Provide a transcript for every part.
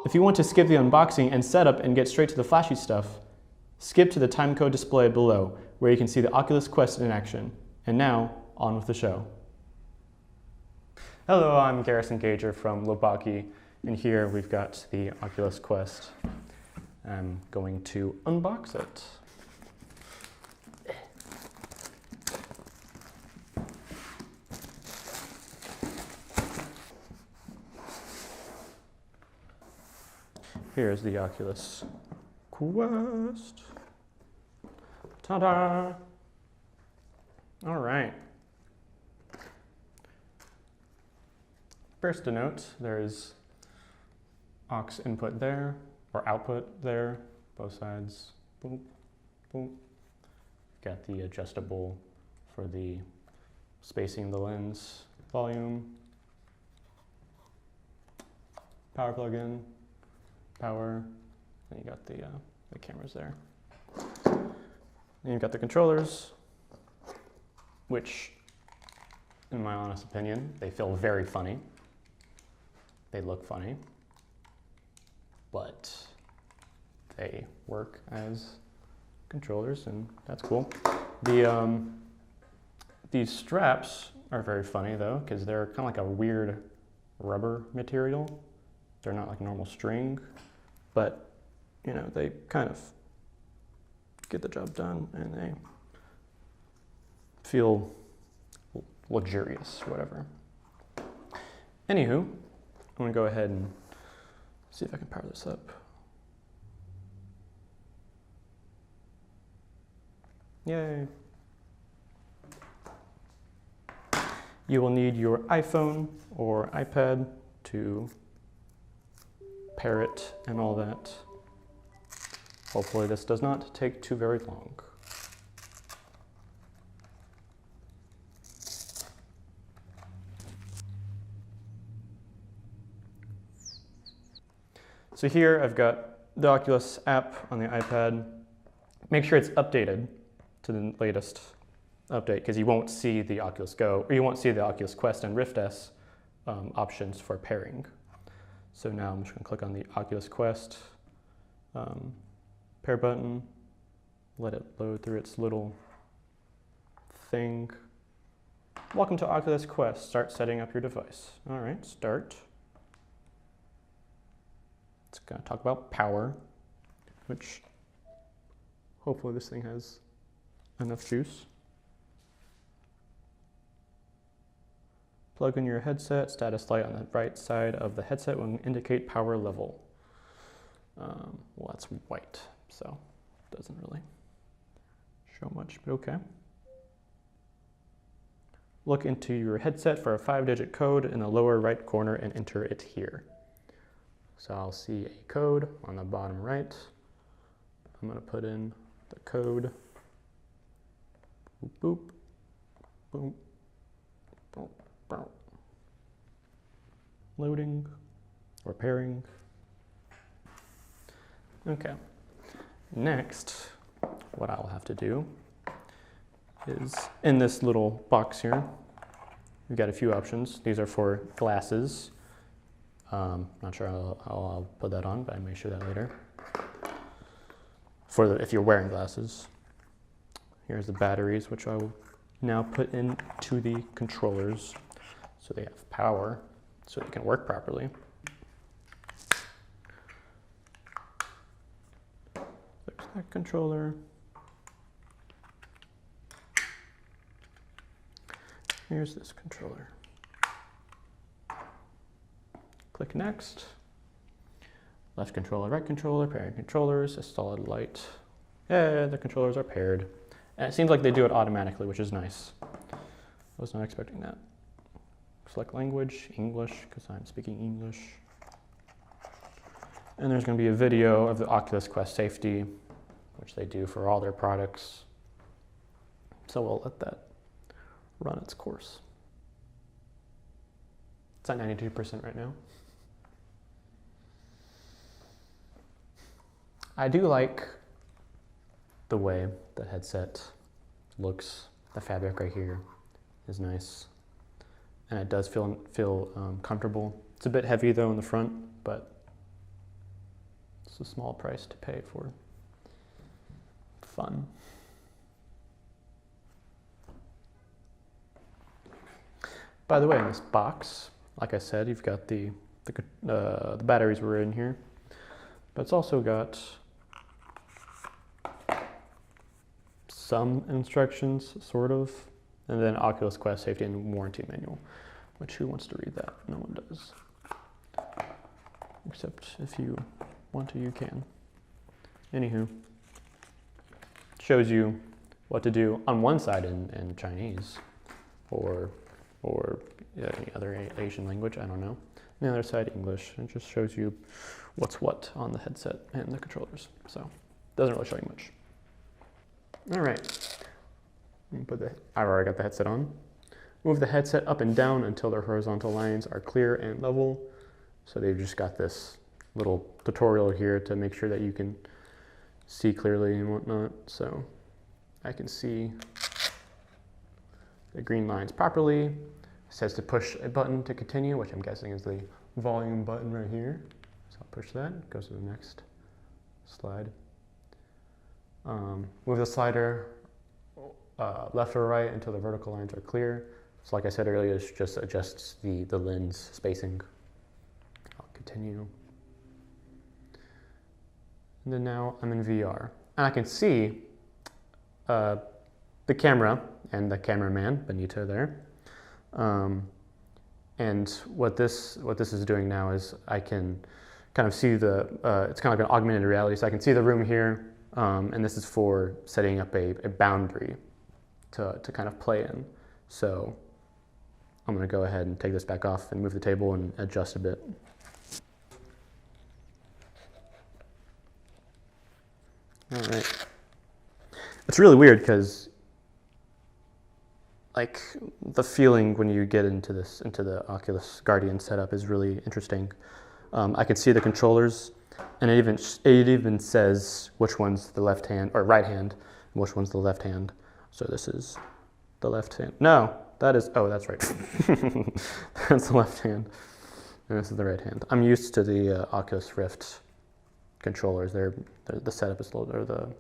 If you want to skip the unboxing and setup and get straight to the flashy stuff, skip to the timecode display below, where you can see the Oculus Quest in action. And now, on with the show. Hello, I'm Garrison from Lobaki, and here we've got the Oculus Quest. I'm going to unbox it. Here's the Oculus Quest. Ta-da! All right. First to note, there's aux input there, or output there, both sides. Boom, boom. Got the adjustable for the spacing of the lens, volume, power plug-in, power, and you got the cameras there. Then you've got the controllers, which, in my honest opinion, they feel very funny. They look funny, but they work as controllers, and that's cool. These straps are very funny though, because they're kind of like a weird rubber material. They're not like normal string, but you know, they kind of get the job done, and they feel luxurious, whatever. Anywho, I'm gonna go ahead and see if I can power this up. Yay. You will need your iPhone or iPad to pair it and all that. Hopefully this does not take too very long. So here I've got the Oculus app on the iPad. Make sure it's updated to the latest update, because you won't see the Oculus Go, or you won't see the Oculus Quest and Rift S options for pairing. So now I'm just going to click on the Oculus Quest pair button, let it load through its little thing. Welcome to Oculus Quest. Start setting up your device. All right, start. It's going to talk about power, which hopefully this thing has enough juice. Plug in your headset. Status light on the right side of the headset will indicate power level. Well, that's white, so it doesn't really show much, but okay. Look into your headset for a 5-digit code in the lower right corner and enter it here. So I'll see a code on the bottom right. I'm going to put in the code. Boop, boop, boop, boop, boop. Loading or pairing. Okay. Next, what I'll have to do is, in this little box here, we've got a few options. These are for glasses. Not sure how I'll put that on, but I may show that later. If you're wearing glasses. Here's the batteries, which I will now put into the controllers so they have power, so they can work properly. There's that controller. Here's this controller. Click next. Left controller, right controller, pairing controllers, a solid light. Yeah, the controllers are paired. And it seems like they do it automatically, which is nice. I was not expecting that. Select language, English, because I'm speaking English. And there's going to be a video of the Oculus Quest safety, which they do for all their products. So we'll let that run its course. It's at 92% right now. I do like the way the headset looks. The fabric right here is nice, and it does feel comfortable. It's a bit heavy though in the front, but It's a small price to pay for fun. By the way, in this box, like I said, you've got the batteries were in here, but it's also got some instructions, sort of, and then Oculus Quest safety and warranty manual, which who wants to read that? No one does. Except if you want to, you can. Anywho, shows you what to do on one side in Chinese, or any other Asian language, I don't know. On the other side, English. It just shows you what's what on the headset and the controllers. So, doesn't really show you much. All right, I've already got the headset on. Move the headset up and down until the horizontal lines are clear and level. So they've just got this little tutorial here to make sure that you can see clearly and whatnot. So I can see the green lines properly. It says to push a button to continue, which I'm guessing is the volume button right here. So I'll push that, it goes to the next slide. Move the slider left or right until the vertical lines are clear. So like I said earlier, it just adjusts the lens spacing. I'll continue. And then now I'm in VR. And I can see the camera and the cameraman, Benito there. And what this is doing now is I can kind of see it's kind of like an augmented reality. So I can see the room here. And this is for setting up a boundary to kind of play in. So I'm going to go ahead and take this back off and move the table and adjust a bit. All right. It's really weird because like the feeling when you get into the Oculus Guardian setup is really interesting. I can see the controllers. And it even says which one's the left hand or right hand, and which one's the left hand. So this is the left hand. No, that is, oh, that's right. That's the left hand, and this is the right hand. I'm used to the Oculus Rift controllers. The setup is a little,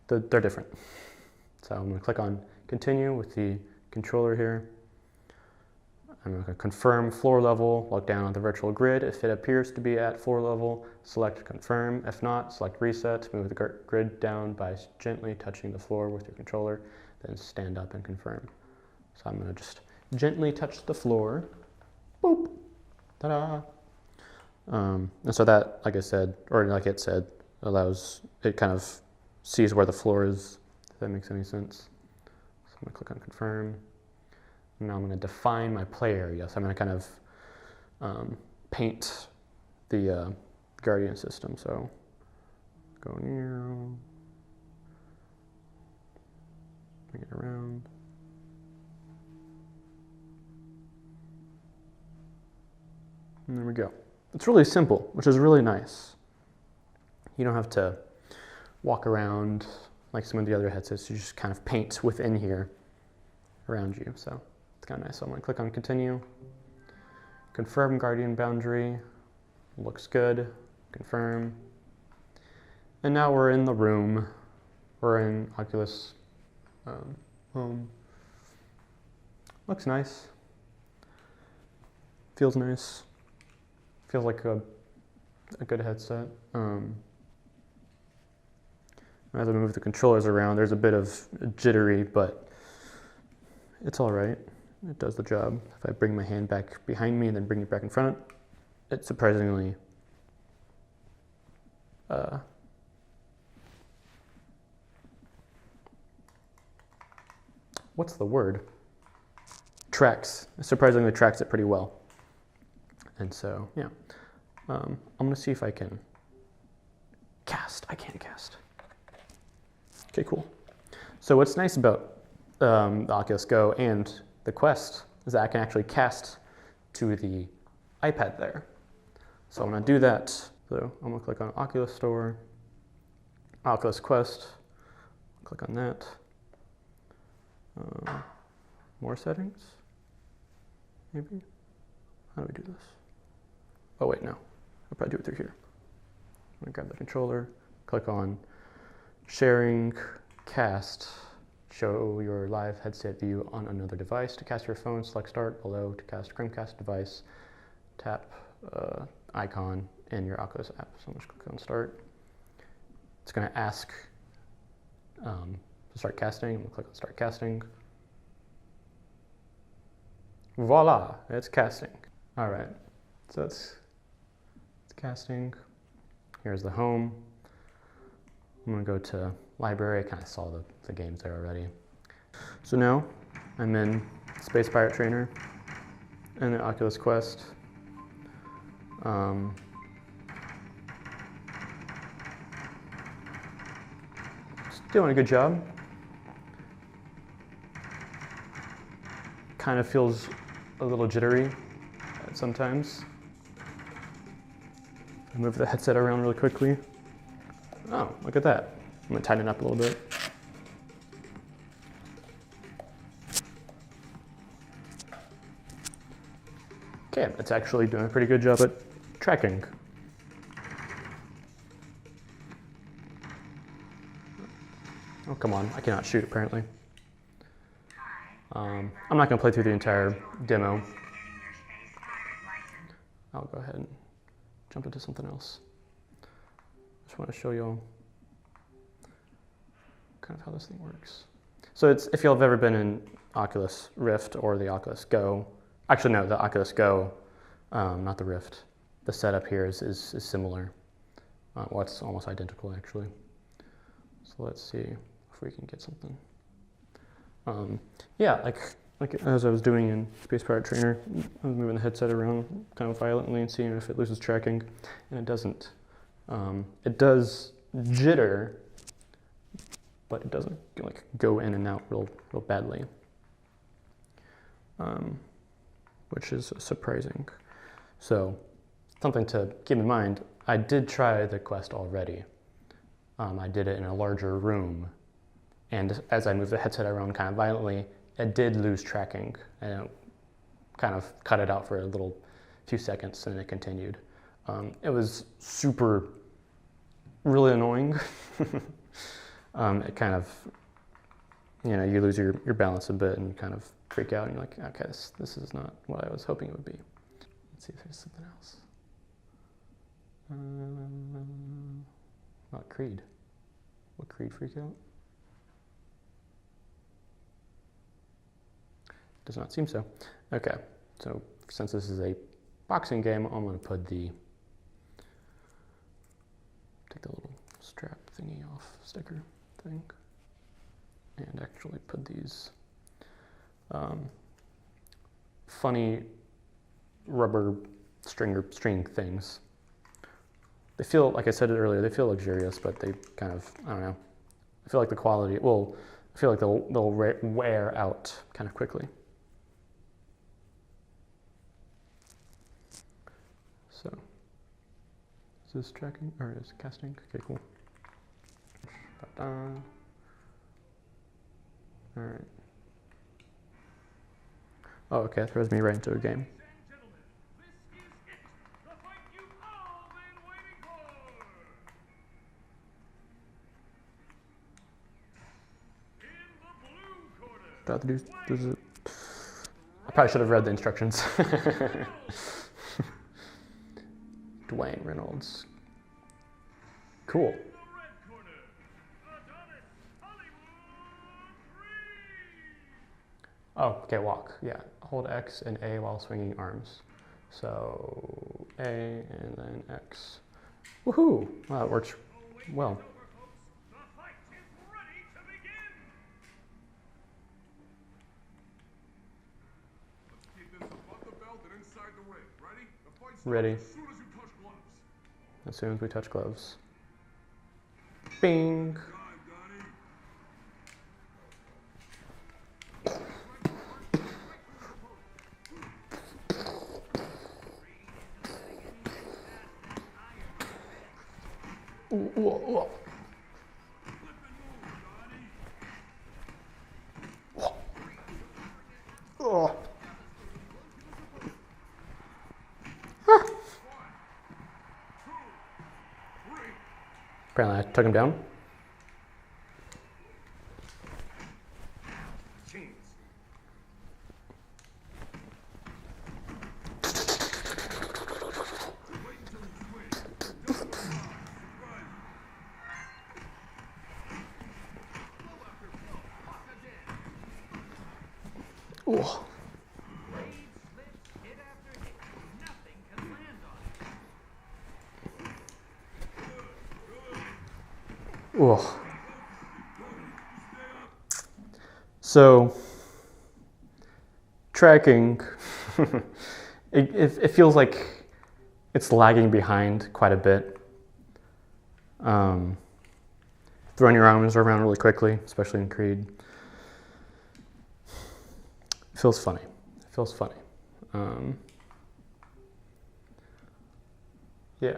they're different. So I'm going to click on continue with the controller here. I'm going to confirm floor level, look down on the virtual grid. If it appears to be at floor level, select confirm. If not, select reset. Move the grid down by gently touching the floor with your controller, then stand up and confirm. So I'm going to just gently touch the floor. Boop. Ta-da. And so that, like I said, or like it said, it kind of sees where the floor is, if that makes any sense. So I'm going to click on confirm. Now I'm going to define my play area. So I'm going to kind of paint the Guardian system. So go near, bring it around. And there we go. It's really simple, which is really nice. You don't have to walk around like some of the other headsets. You just kind of paint within here around you. So it's kind of nice. So I'm going to click on continue. Confirm Guardian boundary. Looks good. Confirm. And now we're in the room. We're in Oculus home. Looks nice. Feels nice. Feels like a good headset. As I move the controllers around, there's a bit of jittery, but it's all right. It does the job. If I bring my hand back behind me and then bring it back in front, it's surprisingly what's the word? Tracks. It surprisingly tracks it pretty well. And so, yeah. I'm going to see if I can cast. I can't cast. Okay, cool. So what's nice about the Oculus Go and the Quest is that I can actually cast to the iPad there. So I'm going to do that. So I'm going to click on Oculus Store, Oculus Quest, click on that. More settings, maybe? How do we do this? Oh wait, no. I'll probably do it through here. I'm gonna grab the controller, click on sharing, cast, show your live headset view on another device. To cast your phone, select start. Below to cast Chromecast device, tap icon in your Oculus app. So I'm just click on start. It's gonna ask to start casting. I'm gonna click on start casting. Voila, it's casting. All right, so it's casting. Here's the home. I'm gonna go to library. I kind of saw the games there already. So now I'm in Space Pirate Trainer and the Oculus Quest. It's doing a good job. Kind of feels a little jittery sometimes. I move the headset around really quickly. Oh, look at that. I'm gonna tighten it up a little bit. Okay, it's actually doing a pretty good job at tracking. Oh, come on, I cannot shoot apparently. I'm not gonna play through the entire demo. I'll go ahead and jump into something else. Just want to show you all kind of how this thing works. So it's, if you've ever been in Oculus Rift or the Oculus Go, actually no, the Oculus Go, not the Rift. The setup here is similar. Well, it's almost identical actually. So let's see if we can get something. Yeah, like as I was doing in Space Pirate Trainer, I was moving the headset around kind of violently and seeing if it loses tracking, and it doesn't. It does jitter, but it doesn't like go in and out real badly, which is surprising. So something to keep in mind, I did try the Quest already. I did it in a larger room, and as I moved the headset around kind of violently, it did lose tracking, and it kind of cut it out for a few seconds, and it continued. It was really annoying. It kind of, you know, you lose your balance a bit and kind of freak out, and you're like, okay, this is not what I was hoping it would be. Let's see if there's something else. Not Creed. Will Creed freak out? Does not seem so. Okay, so since this is a boxing game, I'm going to put take the little strap thingy off, sticker thing, and actually put these funny rubber string things. They feel, like I said it earlier, they feel luxurious, but they kind of, I don't know, I feel like the quality, well, I feel like they'll wear out kind of quickly. So, is this tracking, or is it casting? Okay, cool. All right. Oh, okay, it throws me right into a game. I probably should have read the instructions. Dwayne Reynolds. Cool. Oh, okay, walk. Yeah, hold X and A while swinging arms. So A and then X. Woohoo! Wow, that works well. Ready. As soon as we touch gloves. Bing! Whoa. Oh. Apparently I took him down. Ooh. Ooh. So, tracking, it feels like it's lagging behind quite a bit. Throwing your arms around really quickly, especially in Creed. It feels funny. It feels funny. Yeah.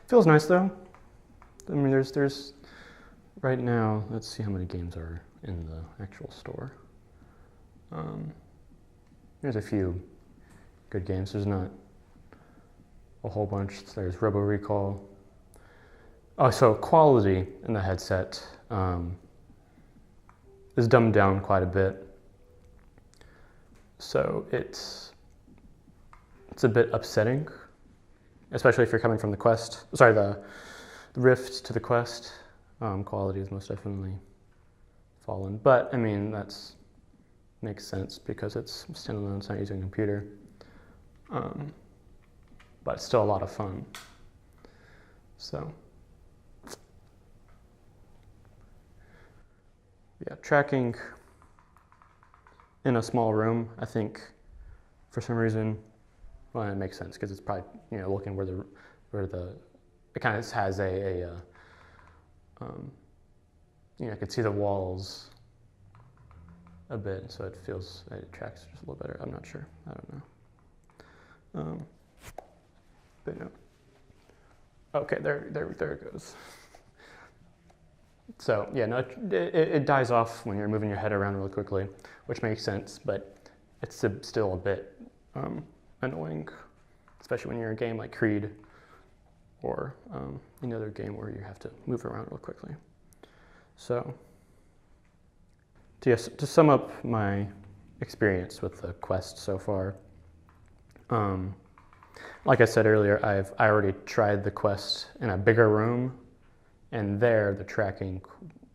Feels nice though. I mean, there's right now. Let's see how many games are in the actual store. There's a few good games. There's not a whole bunch. There's Robo Recall. Oh, so quality in the headset is dumbed down quite a bit. So it's a bit upsetting, especially if you're coming from the Quest. Sorry, the Rift to the Quest. Quality is most definitely fallen, but I mean makes sense because it's standalone. It's not using a computer, but it's still a lot of fun. So yeah, tracking in a small room, I think for some reason, well, it makes sense because it's probably, looking where it kind of has I could see the walls a bit, so it tracks just a little better. I'm not sure. I don't know. But no. Okay, there it goes. So yeah, no, it dies off when you're moving your head around really quickly, which makes sense, but it's still a bit annoying, especially when you're in a game like Creed or any other game where you have to move around real quickly. So to sum up my experience with the Quest so far, like I said earlier, I already tried the Quest in a bigger room, and there the tracking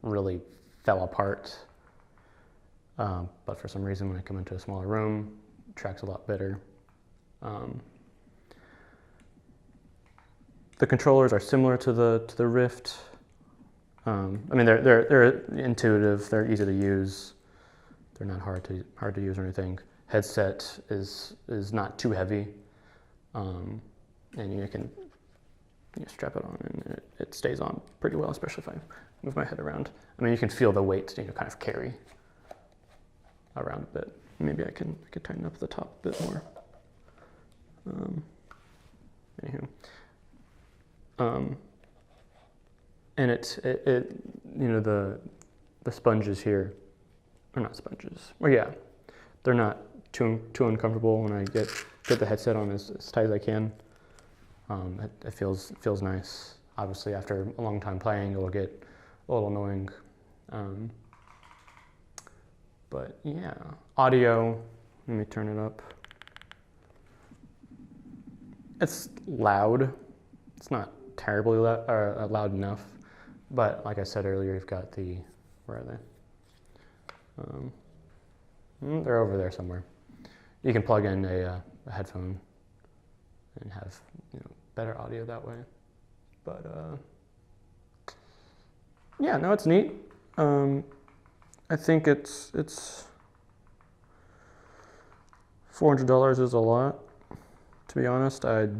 really fell apart. But for some reason, when I come into a smaller room, it tracks a lot better. The controllers are similar to the Rift. I mean, they're intuitive. They're easy to use. They're not hard to use or anything. Headset is not too heavy, and you can strap it on, and it stays on pretty well, especially if I move my head around. I mean, you can feel the weight, kind of carry around a bit. Maybe I could tighten up the top a bit more. Anywho. And the sponges here are not sponges. Well, yeah, they're not too uncomfortable when I get the headset on as tight as I can. It feels nice. Obviously, after a long time playing, it'll get a little annoying. But yeah, audio. Let me turn it up. It's loud. It's not terribly loud enough, but like I said earlier, you've got where are they? They're over there somewhere. You can plug in a headphone and have better audio that way. But yeah, no, it's neat. I think it's $400 is a lot. To be honest, I'd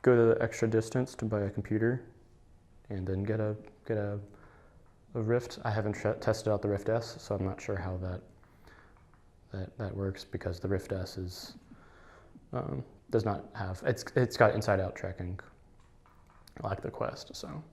go to the extra distance to buy a computer and then get a Rift. I haven't tested out the Rift S, so I'm not sure how that works, because the Rift S does not have, it's got inside-out tracking like the Quest. So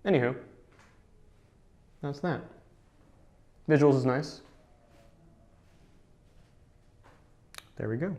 anywho, that's that. Visuals is nice. There we go.